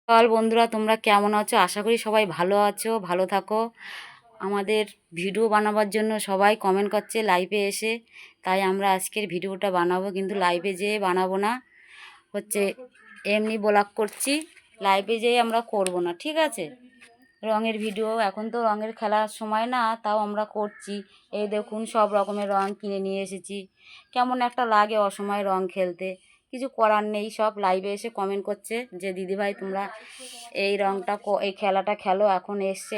সকাল বন্ধুরা, তোমরা কেমন আছো? আশা করি সবাই ভালো আছো, ভালো থাকো। আমাদের ভিডিও বানাবার জন্য সবাই কমেন্ট করছে লাইভে এসে, তাই আমরা আজকের ভিডিওটা বানাবো, কিন্তু লাইভে যেয়ে বানাবো না, হচ্ছে এমনি ব্লগ করছি। লাইভে যেয়ে আমরা করব না, ঠিক আছে? রঙের ভিডিও, এখন তো রঙের খেলার সময় না, তাও আমরা করছি। এই দেখুন, সব রকমের রং কিনে নিয়ে এসেছি। কেমন একটা লাগে অসময় রং খেলতে, কিছু করার নেই। সব লাইভে এসে কমেন্ট করছে যে দিদিভাই তোমরা এই রংটা এই খেলাটা খেলো, এখন এসছে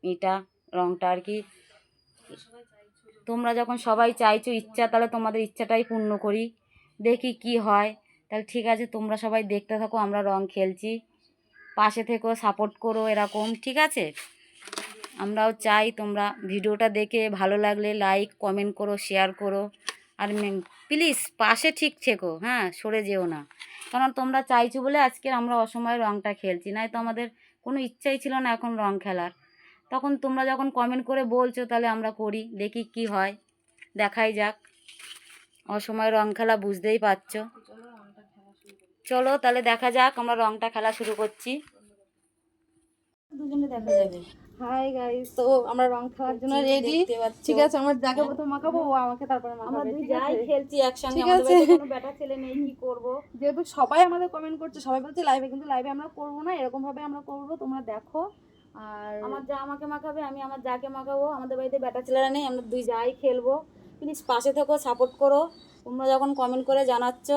এইটা রংটা আর কি। তোমরা যখন সবাই চাইছো ইচ্ছা, তাহলে তোমাদের ইচ্ছাটাই পূর্ণ করি, দেখি কি হয়। তাহলে ঠিক আছে, তোমরা সবাই দেখতে থাকো, আমরা রং খেলছি, পাশে থেকেও সাপোর্ট করো এরকম, ঠিক আছে? আমরাও চাই তোমরা ভিডিওটা দেখে ভালো লাগলে লাইক কমেন্ট করো, শেয়ার করো। আর প্লিজ পাশে ঠিক থেকো, হ্যাঁ, সরে যেও না। কারণ তোমরা চাইছো বলে আজকে আমরা অসময়ে রংটা খেলছি, নাই তো আমাদের কোনো ইচ্ছাই ছিল না এখন রং খেলার। তখন তোমরা যখন কমেন্ট করে বলছো, তাহলে আমরা করি, দেখি কি হয়, দেখাই যাক। অসময়ে রং খেলা বুঝতেই পারছো। চলো তাহলে দেখা যাক, আমরা রংটা খেলা শুরু করছি। দুজনে দেখা যাবে। হাই গাইস, তো আমরা রং খেলার জন্য রেডি। ঠিক আছে, আমরা যাকে প্রথম মাখাবো ও আমাকে তারপরে আমরা মাখাবে। দুই ঠিক যাই আছে, খেলছি একসঙ্গে, ঠিক আমাদের আছে। বাড়িতে কোনো বেটা ছেলে নেই, কি করব? যেহেতু সবাই আমাদের কমেন্ট করছে, সবাই বলছে লাইভে, কিন্তু লাইভে আমরা করবো না, এরকম ভাবে আমরা করবো, তোমরা দেখো। আর আমার যা আমাকে মাখাবে, আমি আমার যাকে মাখাবো। আমাদের বাড়িতে বেটা ছেলেরা নেই, আমরা দুই যাই খেলবো। প্লিজ পাশে থেকো, সাপোর্ট করো। তোমরা যখন কমেন্ট করে জানাচ্ছ,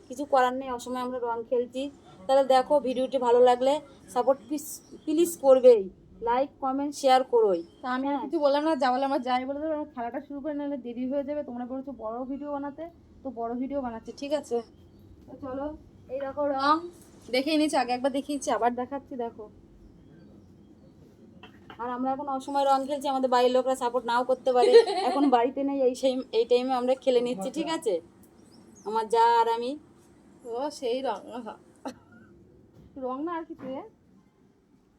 কিছু করার নেই, অসময় আমরা রং খেলছি। তাহলে দেখো, ভিডিওটি ভালো লাগলে সাপোর্ট প্লিজ করবেই, লাইক কমেন্ট শেয়ার করোই। তা আমি আর হ্যাঁ, কিছু বললাম না, যা বলে আমরা যাই বলে দেবো। আমরা খেলাটা শুরু করে নিলে দেরি হয়ে যাবে। তোমরা বলছো বড় ভিডিও বানাতে, তো বড় ভিডিও বানাচ্ছি, ঠিক আছে? তো চলো, এই দেখো রং দেখেই নিচ্ছি, আগে একবার দেখিয়েছি, আবার দেখাচ্ছি, দেখো। আর আমরা এখন অসময় রং খেলছি, আমাদের বাড়ির লোকরা সাপোর্ট নাও করতে পারে, এখন বাড়িতে নেই, এই টাইমে আমরা খেলে নিচ্ছি, ঠিক আছে? আমার যা আর আমি। ও সেই রং, রং না আর কিছু।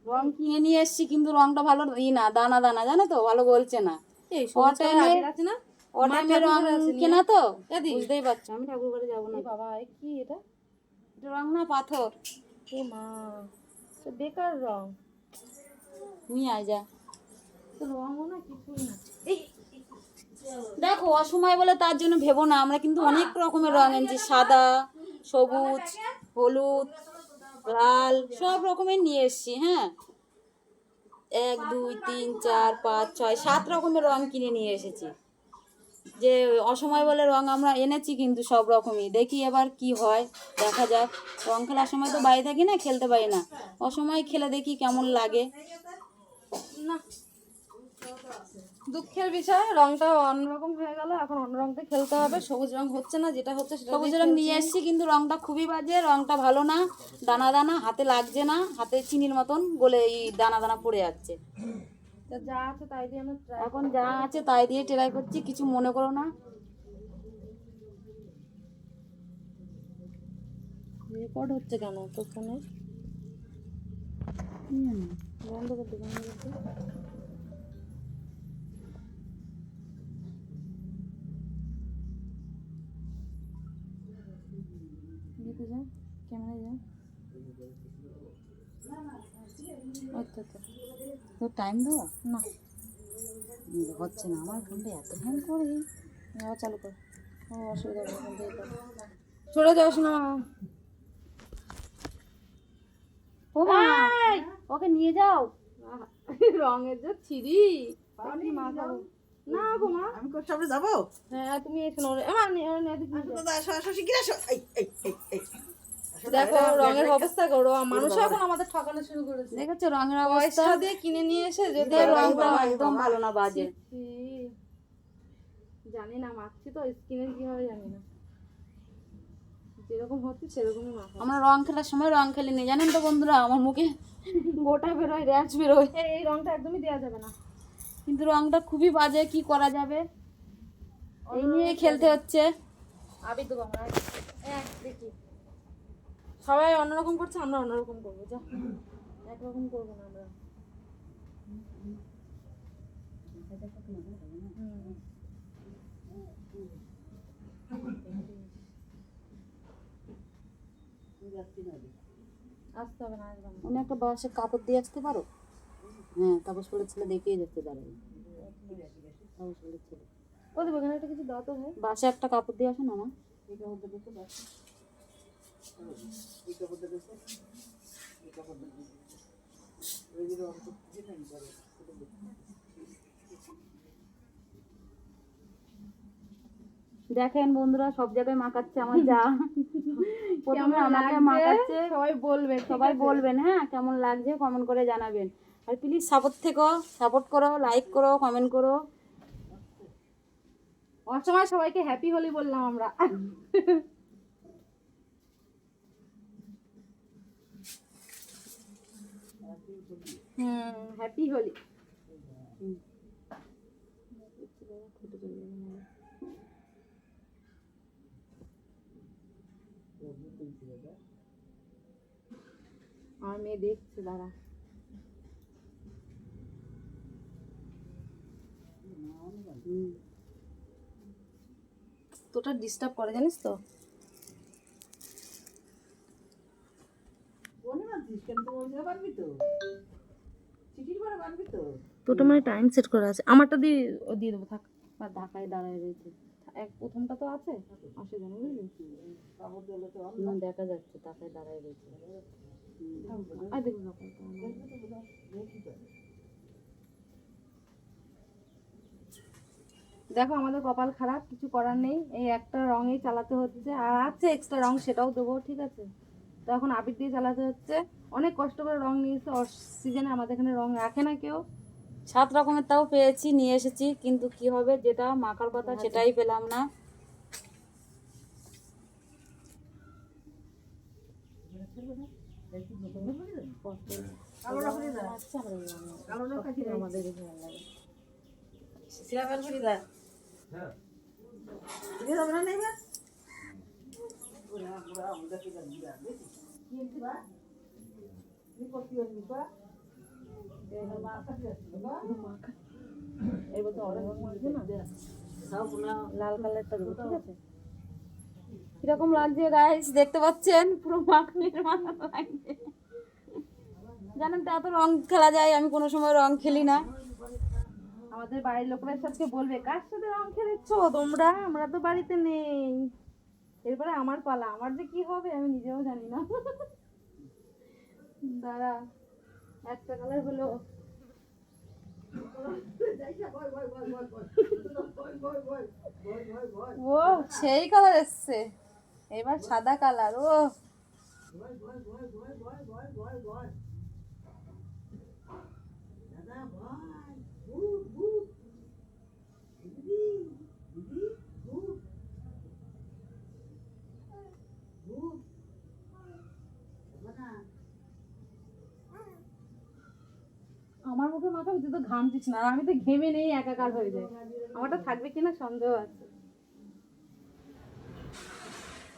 রং কিনে নিয়ে এসছি, কিন্তু রংটা ভালো না, দানা দানা, জানো তো, ভালো বলছে না। এই ও টাইমে আছে না, ও টাইমে রং কেনা তো, এদি বুঝতেই পারছো। আমি ঠাকুর ঘরে যাবো না। এই বাবা, এ কি এটা? এটা রং না, পাথর। এ মা, তো বেকার রং। নিয়ে আয় যা। তো রঙও না, কিছুই না। এই দেখো অসময় বলে তার জন্য ভেবো না, আমরা কিন্তু অনেক রকমের রং এনেছি, সাদা, সবুজ, হলুদ, লাল, সব রকমের নিয়ে এসছি। হ্যাঁ, 1 2 3 4 5 6 7 রকমের রং কিনে নিয়ে এসেছি। যে অসময় বলে রং আমরা এনেছি, কিন্তু সব রকমই। দেখি এবার কি হয়, দেখা যাক। রং খেলার সময় তো বাড়ি থাকি না, খেলতে পারি না, অসময় খেলে দেখি কেমন লাগে। না, দুঃখের বিষয়, রংটা অন্যরকম হয়ে গেল। এখন অন্য রংটা খেলতে হবে। সবুজ রং হচ্ছে না, যেটা হচ্ছে সেটা সবুজ দিয়ে রং খেলছি। নিয়ে এসেছি, কিন্তু রংটা খুবই বাজে, রংটা ভালো না, দানা দানা, হাতে লাগছে না, হাতে চিনির মতন গলে এই দানা দানা পড়ে যাচ্ছে। তো যা আছে তাই দিয়ে আমরা try এখন যা আছে তাই দিয়ে ট্রাই করছি, কিছু মনে করো না। রেকর্ড হচ্ছে কেন তোর ফোনে? বন্ধ করতে, বন্ধ করতে। যেতে যা, ক্যামেরায় যা। আচ্ছা আচ্ছা, তো টাইম দেওয়া না, হচ্ছে না, আমার ফোনটা এত হ্যাং করে। আবার চালু কর। ও অসুবিধা নেই, এখান থেকে কর। সরে যাস না। ও মা, ওকে নিয়ে যাও। রঙের যে ছিরি, কি মাখাবো না গো মা। আমি কোন সামনে যাবো? হ্যাঁ, তুমি এসো না, আমার দাদা আসো আসো শিগগির আসো। এই এই এই এই দেখো রঙের অবস্থা করো। মানুষ এখন আমাদের ঠকানো শুরু করেছে। দেখেছো রঙের অবস্থা? পয়সা দিয়ে কিনে নিয়ে এসে যদি রংটা একদম ভালো না, বাজে। জানি না, মাখছি তো স্কিনের কি হবে জানি না, যেরকম হচ্ছে সেরকমই মাখা। আমরা রং খেলার সময় রং খেলিনি, জানেন তো বন্ধুরা, আমার মুখে গোটা বেরোয়, র্যাশ বেরোয়। এই রংটা একদমই দেওয়া যাবে না, কিন্তু রংটা খুবই বাজে, কি করা যাবে, এই নিয়ে খেলতে হচ্ছে। আবির দেবো আমরা। দেখি সবাই অন্যরকম করছে, আমরা অন্যরকম করবো। যা, একরকম করবো না আমরা। আসতে হবে না, আসবে না। উনি একটা বাসে কাপড় দিয়ে আসতে পারো? হ্যাঁ, তাপস বলের ছেলে দেখিয়ে যাচ্ছে, দাঁড়াই। তাপস বলের ছেলে ও দেবো, এখানে একটা কিছু দাও তো ভাই। বাসে একটা কাপড় দিয়ে আসো না মা। দেখেন বন্ধুরা, সব জায়গায় মাখাচ্ছে আমার যা। প্রথমে আমাকে মাখাচ্ছে, সবাই বলবে, সবাই বলবেন হ্যাঁ কেমন লাগছে, কমেন্ট করে জানাবেন। আর প্লিজ সাপোর্ট করো, লাইক করো, কমেন্ট করো। অসময় সবাইকে হ্যাপি হোলি বললাম আমরা। হ্যাপি হোলি। আমার মেয়ে দেখছে, দাঁড়া। তোটা ডিস্টার্ব করে জানিস তো। তোটা মানে টাইম সেট করা আছে, আমারটা দিয়ে দিয়ে দেবো, থাক। আর ঢাকায় দাঁড়ায় রয়েছে, প্রথমটা তো আছে, আসে জানো বুঝলি। না, দেখা যাচ্ছে ঢাকায় দাঁড়ায় রয়েছে। আর দেখো না কত দেখো আমাদের কপাল খারাপ, কিছু করার নেই, এই একটা রঙেই চালাতে হচ্ছে। আর আছে এক্সট্রা রং, সেটাও দেবো, ঠিক আছে। তো এখন আবির দিয়ে চালাতে হচ্ছে, অনেক কষ্ট করে রং নিয়েছে। অফ সিজনে আমাদের এখানে রং রাখে না কেউ। 7 রকমের তাও পেয়েছি, নিয়ে এসেছি, কিন্তু কি হবে, যেটা মাখার কথা সেটাই পেলাম না। আমাদের এবার তো অনেক রকম আছে না, লাল কালারটা দেবো, ঠিক আছে। কিরকম লাগছে গাইস, দেখতে পাচ্ছেন পুরো মাখনের মতো লাগছে। জানেন তো এত রং খেলা যায়, আমি কোনো সময় রং খেলি না। আমাদের বাড়ির লোকেরা সাথে বলবে, কার সাথে রং খেলেছো তোমরা, আমরা তো বাড়িতে নেই। এরপরে আমার পালা, আমার যে কি হবে আমি নিজেও জানি না। দাঁড়া, একটা কালার হলো। ও সেই কালার এসছে, এবার সাদা কালার। ও আমার মুখে মাথা, তুই তো ঘামছিস না, আর আমি তো ঘেমে নেই, একাকার হয়ে যায়। আমারটা থাকবে কিনা সন্দেহ আছে।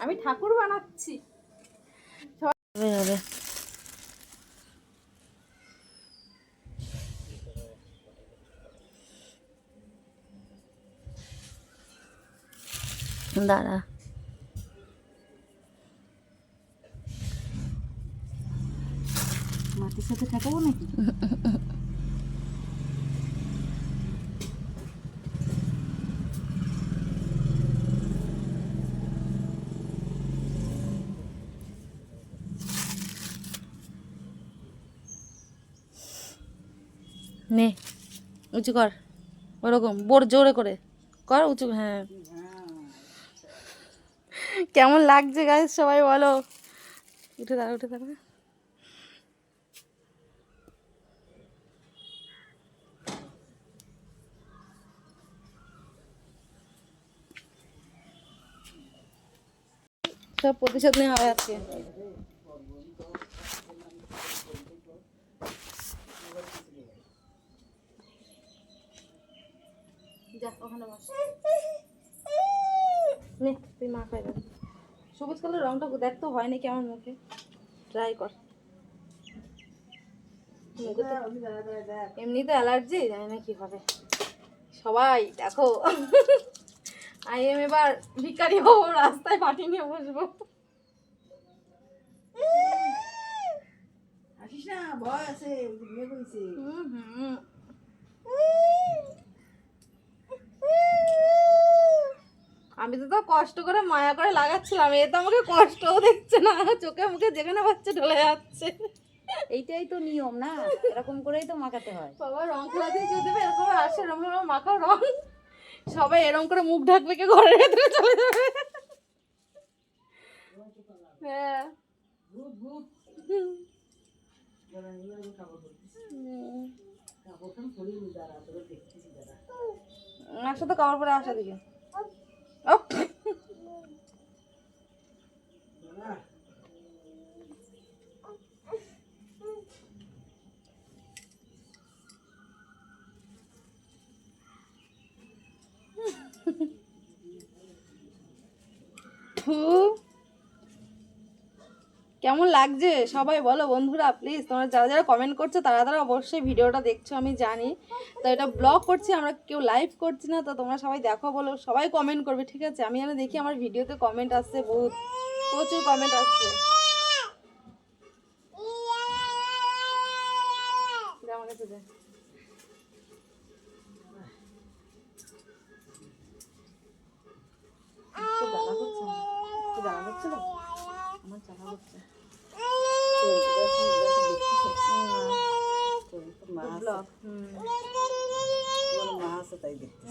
আমি ঠাকুর বানাচ্ছি। হবে দাঁড়া, মাটির সাথে ঠেকাবো নাকি? নে উঁচু কর, ওরকম বড় জোরে করে কর, উঁচু। হ্যাঁ, কেমন লাগছে গাইস সবাই বলো। উঠে দাঁড়া, উঠে দাঁড়া। সব প্রতিশোধ নেওয়া হবে আজকে। যা ওখানে বস, নে তুই মা খাই। সবুজ কালার রংটা দেখ তো হয় নাকি আমার মুখে, ট্রাই কর। এমনি তো অ্যালার্জি, জানি না কি হবে। সবাই দেখো, এবার ভিখারি হবো, রাস্তায় পাটি নিয়ে বসবো। দেখিস না ভয় আছে, বিয়ে করেছে। আমি তো কষ্ট করে মায়া করে লাগাচ্ছিলাম, এ তো আমাকে কষ্টও দেখছে না, চোখে মুখে যেখানে পাচ্ছে ঢলে যাচ্ছে। এইটাই তো নিয়ম না, এরকম করেই তো মাখাতে হয়। বাবা রং খেলা দিয়ে কেউ দেবে এরকম আসে, এরকম মাখাও রং, সবাই এরকম করে মুখ ঢাকবে, কে ঘরের ভেতরে চলে যাবে। হ্যাঁ একসাথে কাপড় পরে আসা দিকে। কেমন লাগছে সবাই বলো বন্ধুরা, প্লিজ তোমরা যারা যারা কমেন্ট করছো তারা তারা অবশ্যই ভিডিওটা দেখছো, আমি জানি। তো এটা ব্লগ করছি আমরা, কেউ লাইভ করছি না, তো তোমরা সবাই দেখো বলো, সবাই কমেন্ট করবে, ঠিক আছে? আমি যেন দেখি আমার ভিডিওতে কমেন্ট আসছে, বহুত প্রচুর কমেন্ট আসছে। যেমন এসে দে। তো জ্বালা করছে না? তো জ্বালা করছে না? আমার জ্বালা করছে। ব্লগ মা আছে তাই দেখতে।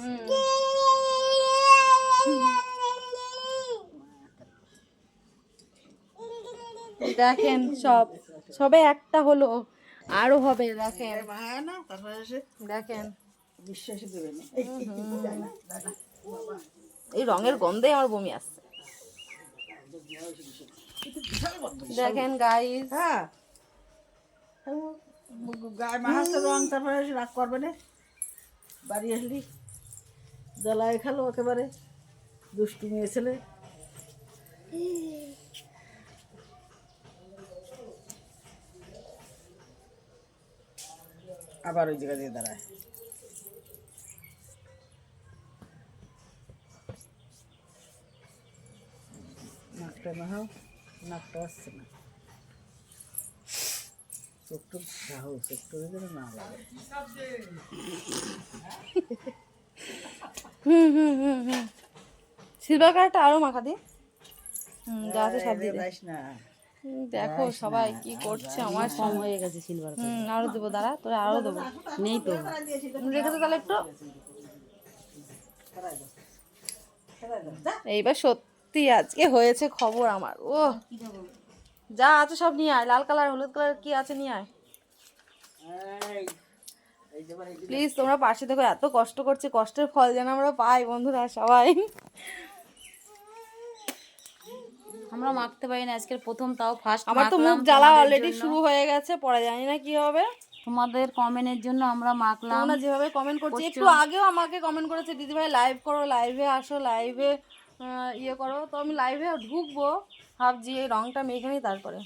দেখেন সবে একটা হলো, আরো হবে, দেখেন মা না তারপরে এসে দেখেন। বিশ্বাসই দেবে না। এই রঙের গন্ধে আমার বমি আসছে। দেখেন গাইস, হ্যাঁ গায়ে মাহাসের রং, তারপরে এসে রাগ করবে না, বাড়ি আসলি জ্বালায় খেলো একেবারে, দুষ্টু মেয়ে ছেলে। আবার ওই জায়গা দিয়ে দাঁড়ায়। নাকটা মাহাও, নাকটা আসছে না, চোখটা ঘাও, চোখটা যেন না লাগে। সিলভার কালারটা আরো মাখা দি, যা আছে সব দিয়ে দে। যাইস না, দেখো সবাই কি করছে, আমার কম হয়ে গেছে সিলভার। আরো দেবো, দাঁড়া তোরা আরো দেবো, নেই তো। রেখে দে তাহলে একটু। এইবার সত্যি আজকে হয়েছে খবর আমার, ও যা আছে সব নিয়ে আয়, লাল কালার হলুদ কালার কি আছে নিয়ে আয় প্লিজ। তোমরা পাশে দেখো, এত কষ্ট করছে, কষ্টের ফল যেন আমরা পাই বন্ধুরা সবাই। আমরা মাখতে পারি না, আজকের প্রথম, তাও ফার্স্ট আমার তো মুখ জ্বালা অলরেডি শুরু হয়ে গেছে, পরে জানি না কি হবে। তোমাদের কমেন্টের জন্য আমরা মাখলাম। তোমরা যেভাবে কমেন্ট করছি, একটু আগেও আমাকে কমেন্ট করেছে দিদি ভাই লাইভ করো, লাইভে আসো, লাইভে ইয়ে করো, তো আমি লাইভে ঢুকবো ভাবছি এই রংটা মেখে নিই তারপরে।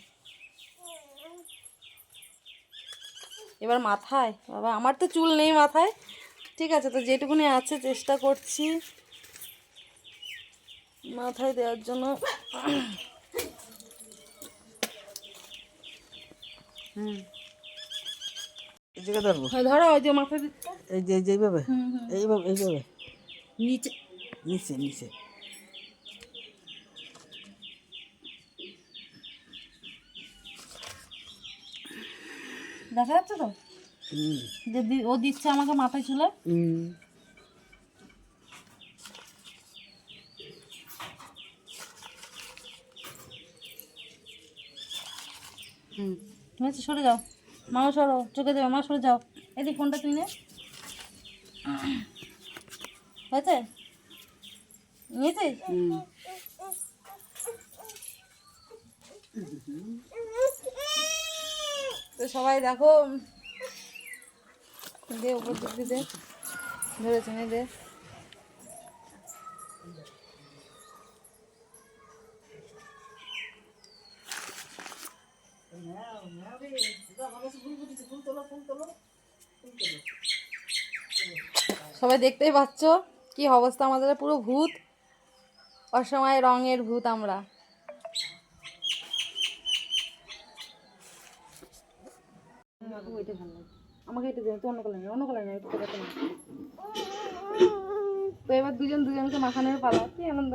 এবার মাথায়, বাবা আমার তো চুল নেই মাথায়, ঠিক আছে, তো যেটুকুনি আছে চেষ্টা করছি মাথায় দেওয়ার জন্য। এই জায়গা ধরবো, ধরো ওই যে মাথায় দিচ্ছে, এই যে এইভাবে, এইভাবে এইভাবে নিচে নিচে নিচে। দেখা যাচ্ছে তো যে ও দিচ্ছে আমাকে মাথায় চুলে। হয়েছে, সরে যাও, মাও সরো, চোখে দেবে, মা সরে যাও, এদিক ফোনটা কিনে হয়েছে, নিয়েছিস? তো সবাই দেখো, দে উপর দিক দিয়ে দে, ধরেছে নে দে। সবাই দেখতেই পাচ্ছ কি অবস্থা আমাদের, পুরো ভূত, অসময় রঙের ভূত আমরা। মাখাবো, ওইটা ভালো লাগে আমাকে। এটা দেবে তো অন্য কালার নেই, অন্য কালার নেই, এটা দেখাতে না। তো এবার দুজনকে মাখানোর পালা। কি আনন্দ,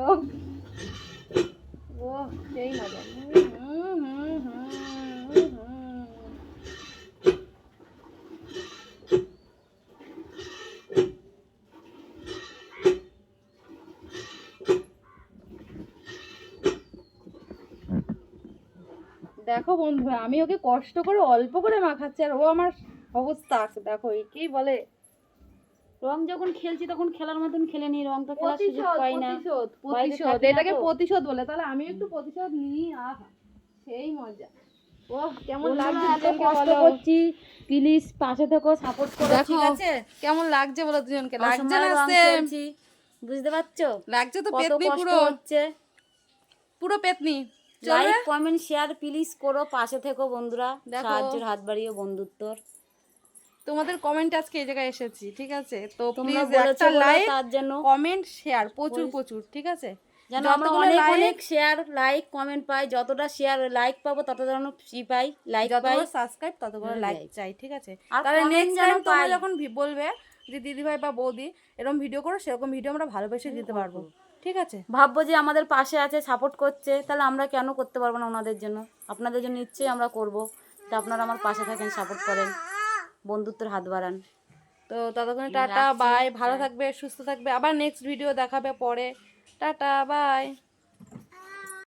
ও সেই মজা। দেখো বন্ধুরা, আমি ওকে কষ্ট করে অল্প করে মাখাচ্ছি আর ও আমার অবস্থা আছে দেখো। একেই বলে রং যখন খেলছি তখন খেলার মতন খেলে নি, রংটা খেলার সুযোগ পাই না। বাইরে প্রতিশোধ, থাকি না এটাকে তো। প্রতিশোধ বলে। তাহলে আমি একটু প্রতিশোধ নিই। আহা সেই মজা। ও কেমন বন্ধুরা, লাগছে এত দুজনকে কষ্ট বলো। করছি, প্লিজ পাশে থেকো, সাপোর্ট করো, দেখো ঠিক আছে? কেমন লাগছে বলো দুজনকে। লাগছে অসময়ে না রং same? খেলছি, বুঝতে পারছো? লাগছে তো কত পেতনি, কষ্ট পুরো হচ্ছে। পুরো পেতনি। লাইক কমেন্ট শেয়ার প্লিজ করো, পাশে থেকো বন্ধুরা, দেখো। সাহায্যের হাত বাড়িয়ে বন্ধুত্বর। তোমাদের কমেন্ট আজকে এই জায়গায় এসেছি, ঠিক আছে? তো তোমরা প্লিজ বলেছো একটা বলে লাইক তার জন্য কমেন্ট শেয়ার প্রচুর, ঠিক আছে? যেন আমরা যতগুলো অনেক like, অনেক শেয়ার লাইক কমেন্ট পাই। যতটা শেয়ার লাইক পাবো তত যেন ফ্রি পাই, লাইক পাই। যতগুলো সাবস্ক্রাইব ততগুলো লাইক like চাই, ঠিক আছে? আর তাহলে comment নেক্সট যেন টাইম তোমরা পাই। যখন বলবে যে দিদি ভাই বা বৌদি এরকম ভিডিও করো, সেরকম ভিডিও আমরা ভালোবেসে দিতে পারবো, ঠিক আছে? ভাববো যে আমাদের পাশে আছে, সাপোর্ট করছে, তাহলে আমরা কেন করতে পারবো না ওনাদের জন্য? আপনাদের জন্য নিশ্চয়ই আমরা করব। তা আপনারা আমার পাশে থাকেন, সাপোর্ট করেন, বন্ধুত্বের হাত বাড়ান। তো ততক্ষণে টাটা বাই, ভালো থাকবে, সুস্থ থাকবে। আবার নেক্সট ভিডিও দেখাবে পরে। Tata bye.